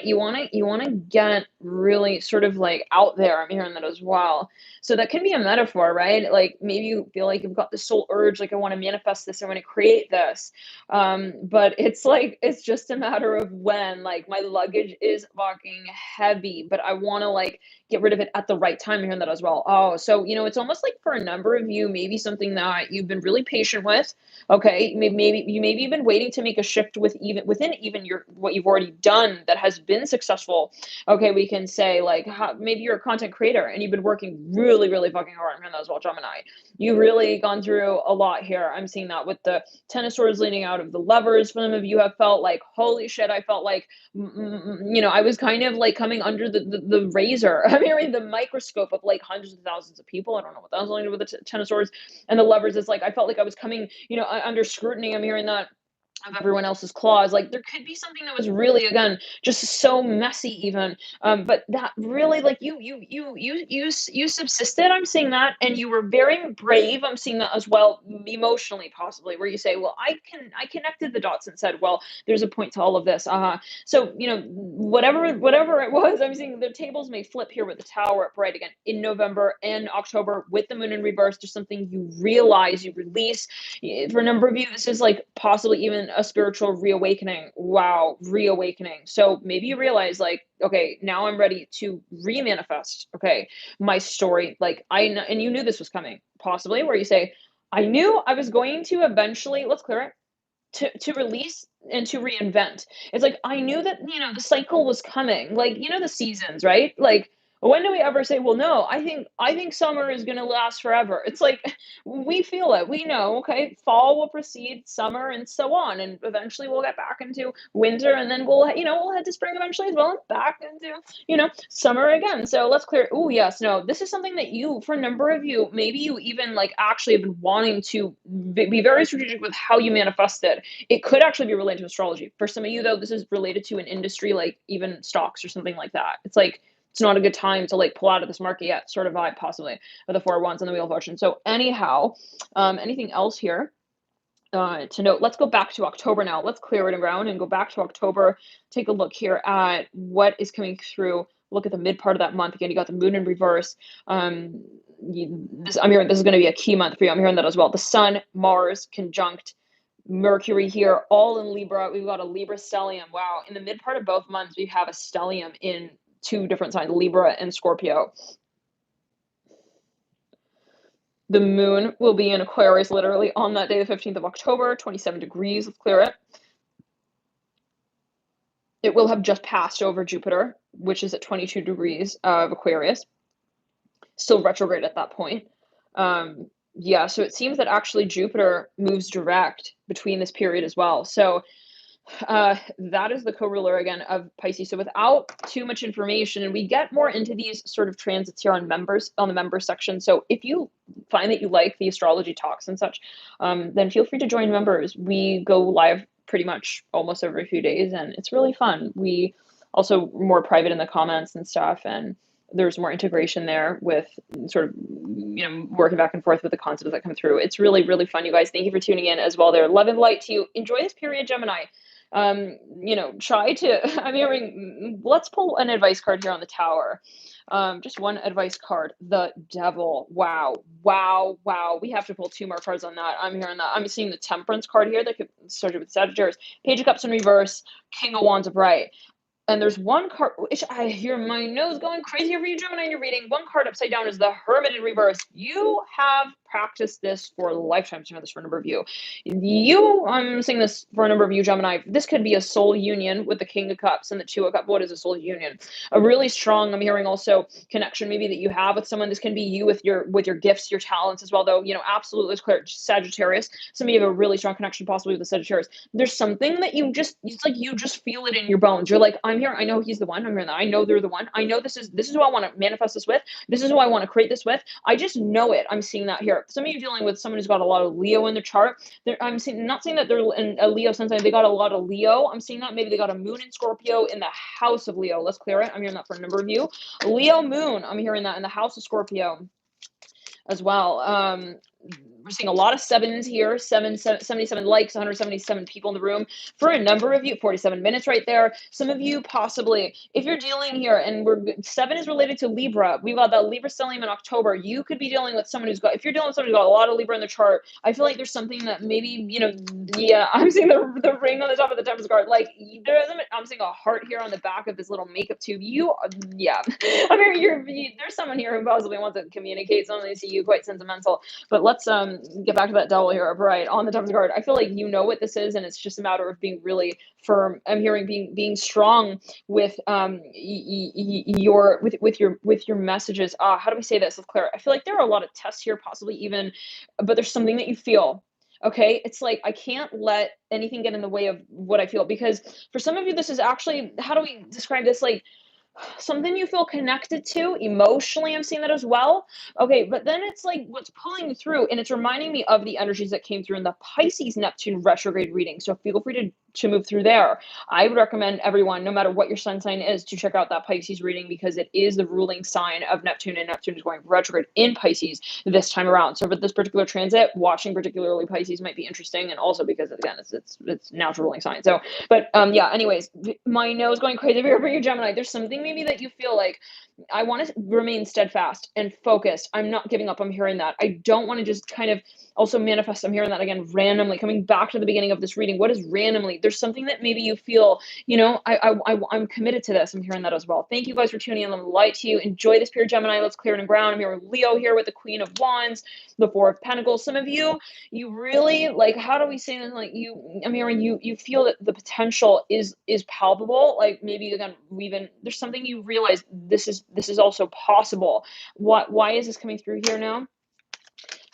to get really sort of like out there. I'm hearing that as well. So that can be a metaphor, right? Like maybe you feel like you've got this soul urge, like I want to manifest this, I want to create this. But it's like, it's just a matter of when, like my luggage is fucking heavy, but I want to like get rid of it at the right time. I'm hearing that as well. Oh, so, it's almost like for a number of you, maybe something that you've been really patient with. Okay. Maybe you've been waiting to make a shift within what you've already done that has been successful. Okay. We can say like, maybe you're a content creator and you've been working really, really fucking hard. I'm hearing that as well, Gemini. You've really gone through a lot here. I'm seeing that with the Ten of Swords leading out of the Lovers. Some of you have felt like, holy shit, I felt like, I was kind of like coming under the razor. I'm hearing the microscope of like hundreds of thousands of people. I don't know what that was only with the Ten of Swords and the Lovers. It's like, I felt like I was coming, under scrutiny. I'm hearing that of everyone else's claws. Like there could be something that was really, again, just so messy even. But that really, like you subsisted. I'm seeing that, and you were very brave. I'm seeing that as well, emotionally, possibly, where you say, well, I connected the dots and said, well, there's a point to all of this. So, whatever it was, I'm seeing the tables may flip here with the Tower upright again in November and October with the moon in reverse. There's something you realize, you release. For a number of you, this is like possibly even a spiritual reawakening. Wow, reawakening. So maybe you realize, like, okay, now I'm ready to remanifest, okay, my story. Like, and you knew this was coming, possibly, where you say, I knew I was going to eventually, let's clear it, to release and to reinvent. It's like, I knew that, the cycle was coming, like, the seasons, right? Like, when do we ever say, well, no, I think summer is going to last forever? It's like, we feel it, we know, okay, fall will precede summer and so on, and eventually we'll get back into winter, and then we'll head to spring eventually as well, and back into, summer again. So let's clear. Oh, yes, no, this is something that for a number of you, maybe you even like actually have been wanting to be very strategic with how you manifest it. It could actually be related to astrology. For some of you, though, this is related to an industry, like even stocks or something like that. It's like, it's not a good time to like pull out of this market yet, sort of vibe, possibly, with the Four of Wands and the Wheel of Fortune. So anyhow, anything else here to note? Let's go back to October now. Let's clear it around and go back to October. Take a look here at what is coming through. Look at the mid part of that month. Again, you got the moon in reverse. I'm hearing this is going to be a key month for you. I'm hearing that as well. The Sun, Mars conjunct Mercury here, all in Libra. We've got a Libra stellium. Wow. In the mid part of both months, we have a stellium in two different signs, Libra and Scorpio. The moon will be in Aquarius literally on that day, the 15th of October, 27 degrees. Let's clear it. It will have just passed over Jupiter, which is at 22 degrees of Aquarius. Still retrograde at that point. Yeah, so it seems that actually Jupiter moves direct between this period as well. So that is the co-ruler again of Pisces. So without too much information, and we get more into these sort of transits here on the members section. So if you find that you like the astrology talks and such, then feel free to join members. We go live pretty much almost every few days, and it's really fun. We also more private in the comments and stuff, and there's more integration there with sort of, working back and forth with the concepts that come through. It's really, really fun, you guys. Thank you for tuning in as well there. Love and light to you. Enjoy this period, Gemini. Try to, I'm hearing, let's pull an advice card here on the Tower. Just one advice card. The Devil. Wow. Wow. Wow. We have to pull two more cards on that. I'm hearing that. I'm seeing the Temperance card here that could start with Sagittarius. Page of Cups in reverse. King of Wands upright. And there's one card, which I hear my nose going crazy over you, Gemini, in your reading. One card upside down is the Hermit in reverse. You have practiced this for lifetimes. You know this for a number of you. I'm saying this for a number of you, Gemini. This could be a soul union with the King of Cups and the Two of Cups. What is a soul union? A really strong, I'm hearing also, connection maybe that you have with someone. This can be you with your gifts, your talents as well, though, absolutely it's clear. Sagittarius. Some of you have a really strong connection possibly with the Sagittarius. There's something that it's like you just feel it in your bones. You're like, I'm here. I know he's the one. I'm hearing that. I know they're the one. I know this is who I want to manifest this with. This is who I want to create this with. I just know it. I'm seeing that here. Some of you dealing with someone who's got a lot of Leo in their chart. I'm not saying that they're in a Leo sense. They got a lot of Leo. I'm seeing that maybe they got a moon in Scorpio in the house of Leo. Let's clear it. I'm hearing that for a number of you. Leo moon. I'm hearing that in the house of Scorpio as well. We're seeing a lot of sevens here, 77 likes, 177 people in the room. For a number of you, 47 minutes right there. Some of you possibly, if you're dealing here, and 7 is related to Libra. We've got that Libra stellium in October. You could be dealing with someone if you're dealing with someone who's got a lot of Libra in their chart, I feel like there's something that maybe, I'm seeing the ring on the top of the Temperance card. Like, I'm seeing a heart here on the back of this little makeup tube. I mean, there's someone here who possibly wants to communicate something. They see you quite sentimental. But let's get back to that Devil here, right on the Temperance card. I feel like you know what this is, and it's just a matter of being really firm. I'm hearing being strong with your messages. How do we say this? Let's clear it. I feel like there are a lot of tests here, possibly even, but there's something that you feel. Okay, it's like I can't let anything get in the way of what I feel, because for some of you, this is actually, how do we describe this? Like, something you feel connected to emotionally. I'm seeing that as well. Okay, but then it's like what's pulling you through, and it's reminding me of the energies that came through in the Pisces Neptune retrograde reading. So feel free to move through there. I would recommend everyone, no matter what your sun sign is, to check out that Pisces reading, because it is the ruling sign of Neptune, and Neptune is going retrograde in Pisces this time around. So for this particular transit, watching particularly Pisces might be interesting, and also because again, it's natural ruling sign. So, but anyways, my nose going crazy over your Gemini. There's something maybe that you feel like I want to remain steadfast and focused. I'm not giving up. I'm hearing that. I don't want to just kind of also manifest. I'm hearing that again randomly. Coming back to the beginning of this reading, what is randomly? There's something that maybe you feel, I'm committed to this. I'm hearing that as well. Thank you guys for tuning in. Let me light to you. Enjoy this period, Gemini. Let's clear it and ground. I'm here with Leo here with the Queen of Wands, the Four of Pentacles. Some of you, you really like, how do we say this? Like I'm hearing you feel that the potential is palpable. Like maybe again, even there's something you realize this is also possible. Why is this coming through here now?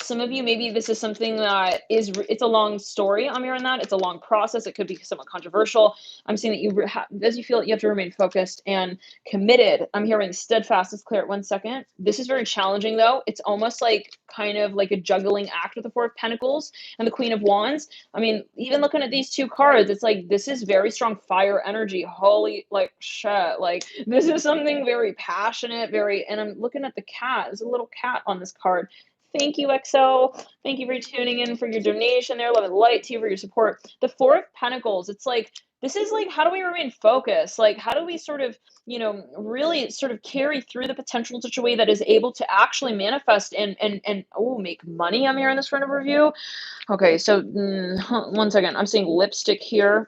Some of you, maybe this is something that it's a long story. I'm hearing that. It's a long process. It could be somewhat controversial. I'm seeing that as you feel it, you have to remain focused and committed. I'm hearing steadfast. Let's clear it 1 second. This is very challenging, though. It's almost like kind of like a juggling act with the Four of Pentacles and the Queen of Wands. I mean, even looking at these two cards, it's like this is very strong fire energy. Holy, like, shit. Like, this is something very passionate, and I'm looking at the cat. There's a little cat on this card. Thank you, XO. Thank you for tuning in for your donation there. Love and light to you for your support. The Four of Pentacles, it's like, this is like, how do we remain focused? Like, how do we sort of, really sort of carry through the potential in such a way that is able to actually manifest and make money? I'm here in this front of review. Okay, so 1 second. I'm seeing lipstick here.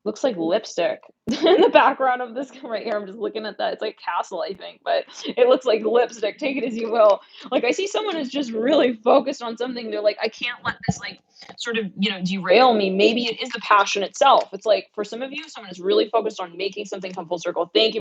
Looks like lipstick in the background of this right here. I'm just looking at that. It's like a castle, I think, but it looks like lipstick. Take it as you will. Like I see someone is just really focused on something. They're like, I can't let this like sort of, derail me. Maybe it is the passion itself. It's like for some of you, someone is really focused on making something come full circle. Thank you.